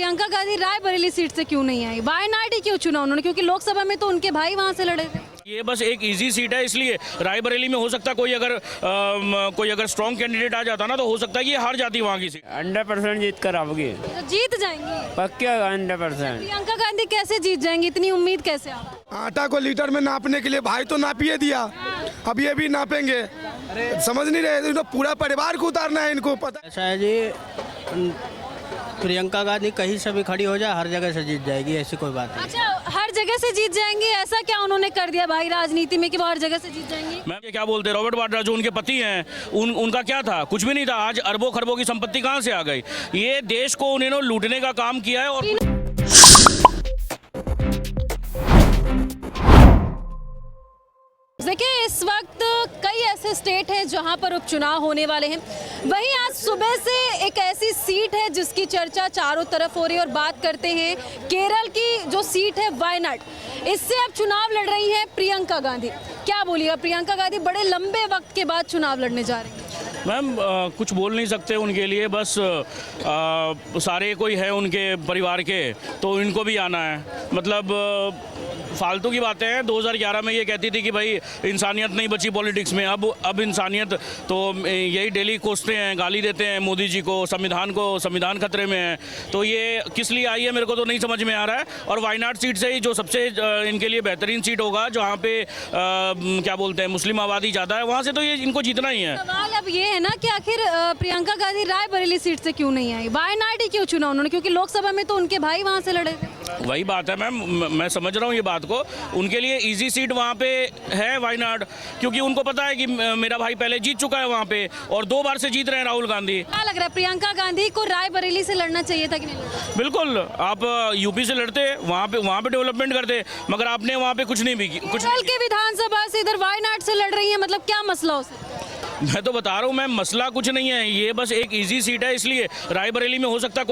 Priyanka Gandhi Raebareli seat से क्यों नहीं आई? वायनाड ही क्यों चुना उन्होंने? क्योंकि लोकसभा में तो उनके भाई वहां से लड़े थे। ये बस एक इजी सीट है, इसलिए रायबरेली में हो सकता है कोई अगर स्ट्रॉन्ग कैंडिडेट आ जाता ना तो हो सकता है कि ये हार जाती वहाँ की सीट। 100% जीत कर आओगी, तो जीत जाएंगी पक्का 100%। प्रियंका गांधी कैसे जीत जाएंगी? इतनी उम्मीद कैसे आप? आटा को लीटर में नापने के लिए भाई तो नापिए दिया, अब ये भी नापेंगे। समझ नहीं रहे, तो पूरा परिवार को उतारना है इनको, पता ऐसा है जी, प्रियंका गांधी कहीं से भी खड़ी हो जाए हर जगह से जीत जाएगी, ऐसी कोई बात नहीं। अच्छा, हर जगह से जीत जाएंगी, ऐसा क्या उन्होंने कर दिया भाई राजनीति में कि वो हर जगह से जीत जाएंगी? मैम ये क्या बोलते हैं, रॉबर्ट वाड्रा जो उनके पति हैं उनका क्या था? कुछ भी नहीं था। आज अरबों खरबों की संपत्ति कहाँ से आ गई? ये देश को उन्होंने लूटने का काम किया है। और देखिए, इस वक्त कई ऐसे स्टेट हैं जहां पर उपचुनाव होने वाले हैं। वहीं आज सुबह से एक ऐसी सीट है जिसकी चर्चा चारों तरफ हो रही है और बात करते हैं केरल की जो सीट है वायनाड। इससे अब चुनाव लड़ रही हैं प्रियंका गांधी। क्या बोलिएगा? प्रियंका गांधी बड़े लंबे वक्त के बाद चुनाव लड़ने जा रही हैं। मैम कुछ बोल नहीं सकते उनके लिए, बस सारे कोई है उनके परिवार के तो इनको भी आना है। मतलब फालतू की बातें हैं। 2011 में ये कहती थी कि भाई इंसानियत नहीं बची पॉलिटिक्स में। अब इंसानियत तो यही डेली कोसते हैं, गाली देते हैं मोदी जी को, संविधान खतरे में है। तो ये किस लिए आई है मेरे को तो नहीं समझ में आ रहा है। और वायनाड सीट से ही जो सबसे इनके लिए बेहतरीन सीट होगा, जहाँ पे क्या बोलते हैं मुस्लिम आबादी ज़्यादा है, वहाँ से तो ये इनको जीतना ही है। सवाल अब ये है ना कि आखिर प्रियंका गांधी रायबरेली सीट से क्यों नहीं आई? वायनाड ही क्यों चुना उन्होंने? क्योंकि लोकसभा में तो उनके भाई वहाँ से लड़े थे। वही बात है मैम, मैं समझ रहा हूँ ये बात को। उनके लिए इजी सीट वहाँ पे है वायनाड, क्योंकि उनको पता है कि मेरा भाई पहले जीत चुका है वहाँ पे और 2 बार से जीत रहे हैं राहुल गांधी। क्या लग रहा है, प्रियंका गांधी को रायबरेली से लड़ना चाहिए था कि नहीं? बिल्कुल, आप यूपी से लड़ते, वहाँ पे डेवलपमेंट करते, मगर आपने वहाँ पे कुछ नहीं भी कुछ। केरल के विधानसभा से इधर वायनाड से लड़ रही है, मतलब क्या मसला हो सकता है? मैं तो बता रहा हूँ मैम, मसला कुछ नहीं है। ये बस एक इजी सीट है, इसलिए रायबरेली में हो सकता है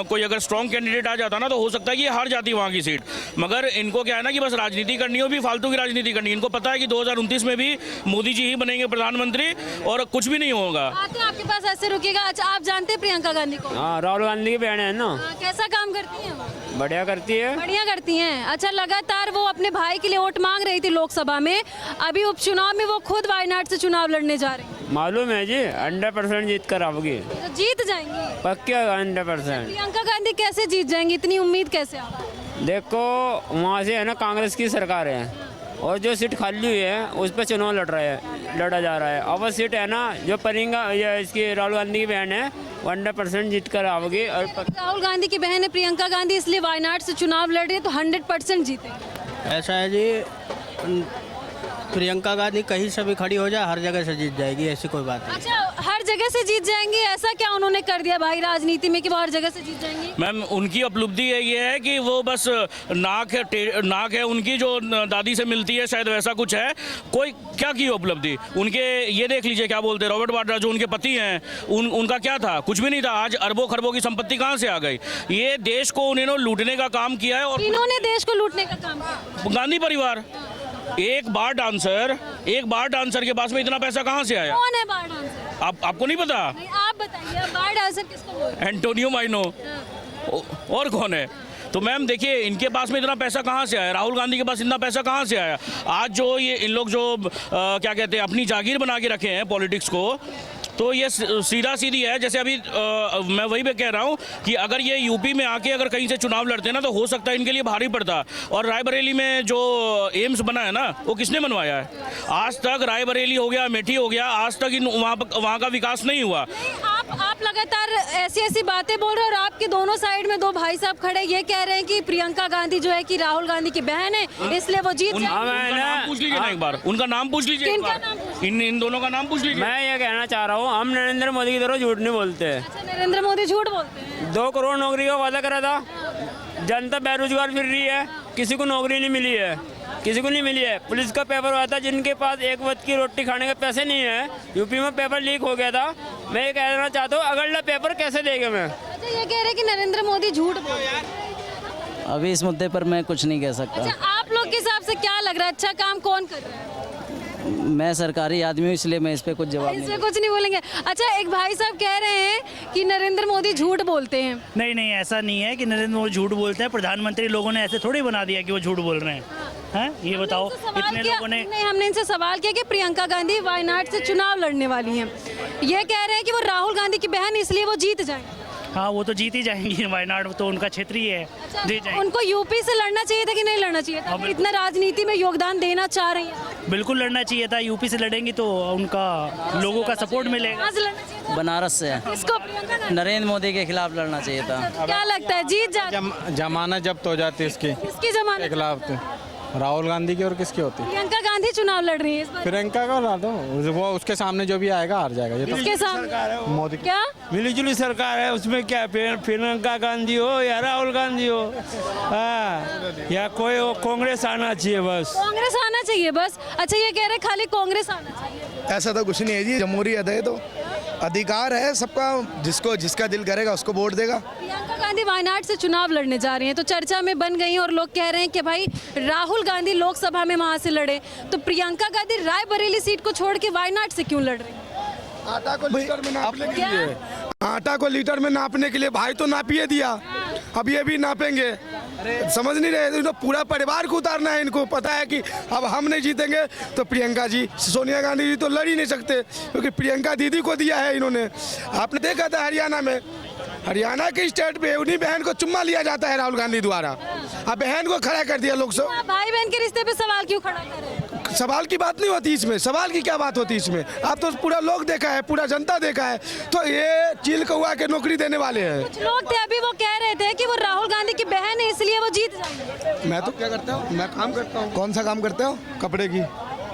कोई अगर स्ट्रॉन्ग कैंडिडेट आ जाता ना तो हो सकता है कि ये हार जाती वहाँ की सीट। मगर इनको क्या है ना कि बस राजनीति करनी हो, भी फालतू की राजनीति करनी। इनको पता है कि 2029 में भी मोदी जी ही बनेंगे प्रधानमंत्री और कुछ भी नहीं होगा। आते हैं आपके पास, ऐसे रुकिएगा। अच्छा, आप जानते हैं प्रियंका गांधी को? हाँ, राहुल गांधी की बहन है ना। कैसा काम करती हैं वो? बढ़िया करती है। बढ़िया करती हैं। अच्छा, लगातार वो अपने भाई के लिए वोट मांग रही थी लोकसभा में, अभी उपचुनाव में वो खुद वायनाड से चुनाव लड़ने जा रही हैं। मालूम है जी, 100% जीत कर आओगी, तो जीत जाएंगी पक्का 100%। प्रियंका गांधी कैसे जीत जाएंगी? इतनी उम्मीद कैसे आप? देखो, वहाँ से है ना कांग्रेस की सरकार है और जो सीट खाली हुई है उस पर चुनाव लड़ा जा रहा है। अब वो सीट है ना जो प्रियंका या इसकी राहुल गांधी की बहन है, 100% जीत कर आओगी। और राहुल गांधी की बहन है प्रियंका गांधी, इसलिए वायनाड से चुनाव लड़ रही है, तो 100% जीतेगी। ऐसा है जी, प्रियंका गांधी कहीं से भी खड़ी हो जाए हर जगह से जीत जाएगी, ऐसी कोई बात नहीं। अच्छा, हर जगह से जीत जाएंगी, ऐसा क्या उन्होंने कर दिया भाई राजनीति में कि वो हर जगह से जीत जाएंगी? मैम उनकी उपलब्धि ये है कि वो बस नाक है उनकी जो दादी से मिलती है, शायद वैसा कुछ है। कोई क्या की उपलब्धि उनके, ये देख लीजिए क्या बोलते हैं, रॉबर्ट वाड्रा जो उनके पति हैं उनका क्या था? कुछ भी नहीं था। आज अरबों खरबों की संपत्ति कहाँ से आ गई? ये देश को उन्होंने लूटने का काम किया है। और इन्होंने देश को लूटने का काम किया? गांधी परिवार। एक बार डांसर के पास में इतना पैसा कहाँ से आया? कौन है बार डांसर? आपको नहीं पता? नहीं, आप बताइए, बार डांसर किसको बोलते हैं? एंटोनियो माइनो। और कौन है? तो मैम देखिए, इनके पास में इतना पैसा कहाँ से आया? राहुल गांधी के पास इतना पैसा कहाँ से आया? आज जो ये इन लोग जो क्या कहते हैं अपनी जागीर बना के रखे हैं पॉलिटिक्स को, तो ये सीधा सीधी है। जैसे अभी मैं वही पे कह रहा हूँ कि अगर ये यूपी में आके अगर कहीं से चुनाव लड़ते ना तो हो सकता है इनके लिए भारी पड़ता। और रायबरेली में जो एम्स बना है ना, वो किसने बनवाया है? आज तक रायबरेली हो गया, अमेठी हो गया, आज तक वहाँ का विकास नहीं हुआ। आप लगातार ऐसी बातें बोल रहे हो और आपके दोनों साइड में 2 भाई साहब खड़े ये कह रहे हैं कि प्रियंका गांधी जो है कि राहुल गांधी की बहन है, इसलिए वो जीत जाएंगी। उनका नाम पूछ लीजिए ना एक बार, उनका नाम पूछ लीजिए एक बार। इन दोनों का नाम पूछ लीजिए। मैं ये कहना चाह रहा हूँ, हम नरेंद्र मोदी की तरह झूठ नहीं बोलते। अच्छा, नरेंद्र मोदी झूठ बोलते हैं। 2 करोड़ नौकरी का वादा करा था, जनता बेरोजगार फिर रही है, किसी को नौकरी नहीं मिली है, किसी को नहीं मिली है। पुलिस का पेपर हुआ था, जिनके पास एक वक्त की रोटी खाने के पैसे नहीं है, यूपी में पेपर लीक हो गया था। मैं ये कहना चाहता हूँ, अगला पेपर कैसे देंगे? मैं अच्छा, ये कह रहे हैं कि नरेंद्र मोदी झूठ बोल रहे हैं। अभी इस मुद्दे पर मैं कुछ नहीं कह सकता। अच्छा, आप लोग के हिसाब से क्या लग रहा है, अच्छा काम कौन कर रहा है? मैं सरकारी आदमी हूँ, इसलिए मैं इस पे कुछ जवाब नहीं इसमें कुछ नहीं बोलेंगे। अच्छा, एक भाई साहब कह रहे हैं कि नरेंद्र मोदी झूठ बोलते हैं। नहीं नहीं, ऐसा नहीं है कि नरेंद्र मोदी झूठ बोलते हैं। प्रधानमंत्री लोगों ने ऐसे थोड़ी बना दिया कि वो झूठ बोल रहे हैं। हैं, ये बताओ, इनसे सवाल इतने किया- लोगों ने। नहीं, हमने इनसे सवाल किया कि प्रियंका गांधी वायनाड से चुनाव लड़ने वाली हैं। ये कह रहे हैं कि वो राहुल गांधी की बहन, इसलिए वो जीत जाएंगे। हाँ, वो तो जीत ही जाएंगी। वायनाड तो उनका क्षेत्र ही है, जीत जाएंगे। उनको यूपी से लड़ना चाहिए था कि नहीं लड़ना चाहिए था? अब- इतना राजनीति में योगदान देना चाह रही है, बिल्कुल लड़ना चाहिए था। यूपी से लड़ेंगी तो उनका लोगों का सपोर्ट मिलेगा। कहाँ से लड़ना चाहिए था? बनारस से किसको? प्रियंका गांधी? नरेंद्र मोदी के खिलाफ लड़ना चाहिए था। क्या लगता है जीत जाती? जमानत जब्त हो जाती है इसकी किसकी जमानत? खिलाफ राहुल गांधी की और किसकी होती है? प्रियंका गांधी चुनाव लड़ रही है इस बार। प्रियंका का ला दो, वो उसके सामने जो भी आएगा हार जाएगा। ये तो किसके सामने? मोदी क्या? मिलीजुली सरकार है, उसमें क्या प्रियंका गांधी हो या राहुल गांधी हो, हाँ, या कोई हो, कांग्रेस आना चाहिए बस। कांग्रेस आना चाहिए बस। अच्छा, ये कह रहे हैं खाली कांग्रेस आना चाहिए। ऐसा तो कुछ नहीं है जी, जमहूरियत है तो अधिकार है सबका, जिसको जिसका दिल करेगा उसको वोट देगा। प्रियंका गांधी वायनाड से चुनाव लड़ने जा रही हैं, तो चर्चा में बन गई और लोग कह रहे हैं कि भाई राहुल गांधी लोकसभा में वहां से लड़े, तो प्रियंका गांधी रायबरेली सीट को छोड़ के वायनाड से क्यों लड़ रही हैं? आटा को लीटर में नापने के क्या? लिए, आटा को लीटर में नापने के लिए भाई तो नापिए दिया, अब ये भी नापेंगे। समझ नहीं रहे, तो पूरा परिवार को उतारना है। इनको पता है कि अब हम नहीं जीतेंगे तो प्रियंका जी, सोनिया गांधी जी तो लड़ ही नहीं सकते, क्योंकि प्रियंका दीदी को दिया है इन्होंने। आपने देखा था हरियाणा में, हरियाणा के स्टेट पे उन्हीं बहन को चुम्मा लिया जाता है राहुल गांधी द्वारा। अब बहन को खड़ा कर दिया लोग सब। आप भाई बहन के रिश्ते पे सवाल क्यों खड़ा कर रहे हैं? सवाल की बात नहीं होती इसमें, सवाल की क्या बात होती इसमें? आप तो पूरा लोग देखा है, पूरा जनता देखा है, तो ये चील कौआ के नौकरी देने वाले हैं। कुछ लोग थे अभी, वो कह रहे थे कि वो राहुल गांधी की बहन है, इसलिए वो जीत जाएंगे। मैं तो क्या करता हूँ, मैं काम करता हूँ। कौन सा काम करते हो? कपड़े की।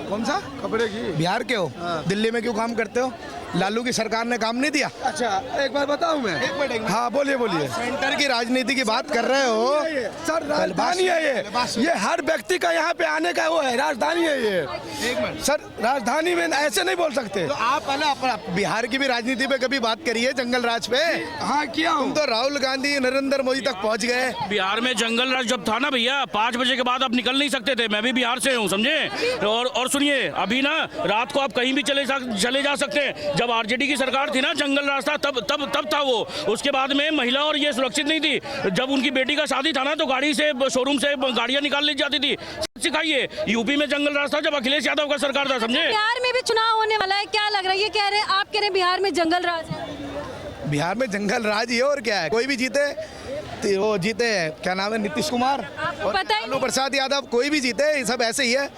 कौन सा? कपड़े की। बिहार के हो? दिल्ली में क्यों काम करते हो? लालू की सरकार ने काम नहीं दिया? अच्छा, एक बार बताऊं मैं? एक मिनट। हाँ, बोलिए बोलिए। सेंटर की राजनीति की बात कर रहे हो सर, राजधानी है ये हर व्यक्ति का यहाँ पे आने का वो है, राजधानी है ये। एक मिनट सर, राजधानी में ऐसे नहीं बोल सकते। तो आप पहले बिहार की भी राजनीति पे कभी बात करिए, जंगल राज पे। हाँ, किया तुम तो राहुल गांधी नरेंद्र मोदी तक पहुँच गए। बिहार में जंगल राज जब था ना भैया, 5 बजे के बाद आप निकल नहीं सकते थे। मैं भी बिहार से हूँ, समझे। और सुनिए, अभी ना रात को आप कहीं भी चले जा सकते हैं। जब आरजेडी की सरकार थी ना, जंगल राज था, तब था वो। उसके बाद में महिला और ये सुरक्षित नहीं थी। जब उनकी बेटी का शादी था ना, तो गाड़ी से, शोरूम से गाड़ियां निकाल ली जाती थी। सिखाइए, यूपी में जंगल राज था जब अखिलेश यादव का सरकार था, समझे। बिहार में भी चुनाव होने वाला है, क्या लग रहा है? ये कह रहे हैं, आप कह रहे हैं बिहार में जंगल राज है। बिहार में जंगल राज ही है, और क्या है? कोई भी जीते, तो वो जीते, क्या नाम है, नीतीश कुमार और पता ही लालू प्रसाद यादव, कोई भी जीते, ये सब ऐसे ही है।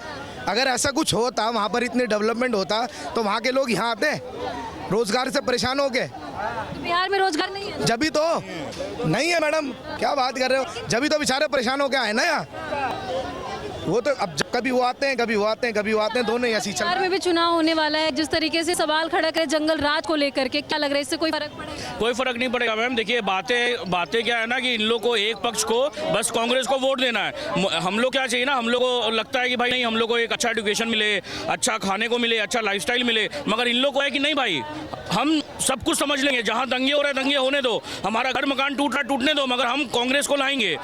अगर ऐसा कुछ होता, वहाँ पर इतनी डेवलपमेंट होता, तो वहाँ के लोग यहाँ आते रोजगार से परेशान हो गए। बिहार में रोजगार नहीं है। जब भी तो नहीं है मैडम, क्या बात कर रहे हो? जब भी तो बेचारे परेशान हो गए आए ना यहाँ। वो तो अब जब कभी वो आते हैं, कभी वो आते हैं, कभी वो आते हैं, दोनों ही ऐसी चल बिहार में भी चुनाव होने वाला है। जिस तरीके से सवाल खड़ा करे जंगल राज को लेकर के, क्या लग रहा है इससे कोई फर्क पड़ेगा? कोई फर्क नहीं पड़ेगा मैम। देखिए, बातें क्या है ना कि इन लोग को एक पक्ष को बस कांग्रेस को वोट देना है। हम लोग क्या चाहिए ना, हम लोग को लगता है कि भाई नहीं, हम लोग को एक अच्छा एजुकेशन मिले, अच्छा खाने को मिले, अच्छा लाइफस्टाइल मिले। मगर इन लोग को है कि नहीं भाई, हम सब कुछ समझ लेंगे, जहाँ दंगे हो रहे दंगे होने दो, हमारा घर मकान टूट रहा टूटने दो, मगर हम कांग्रेस को लाएंगे।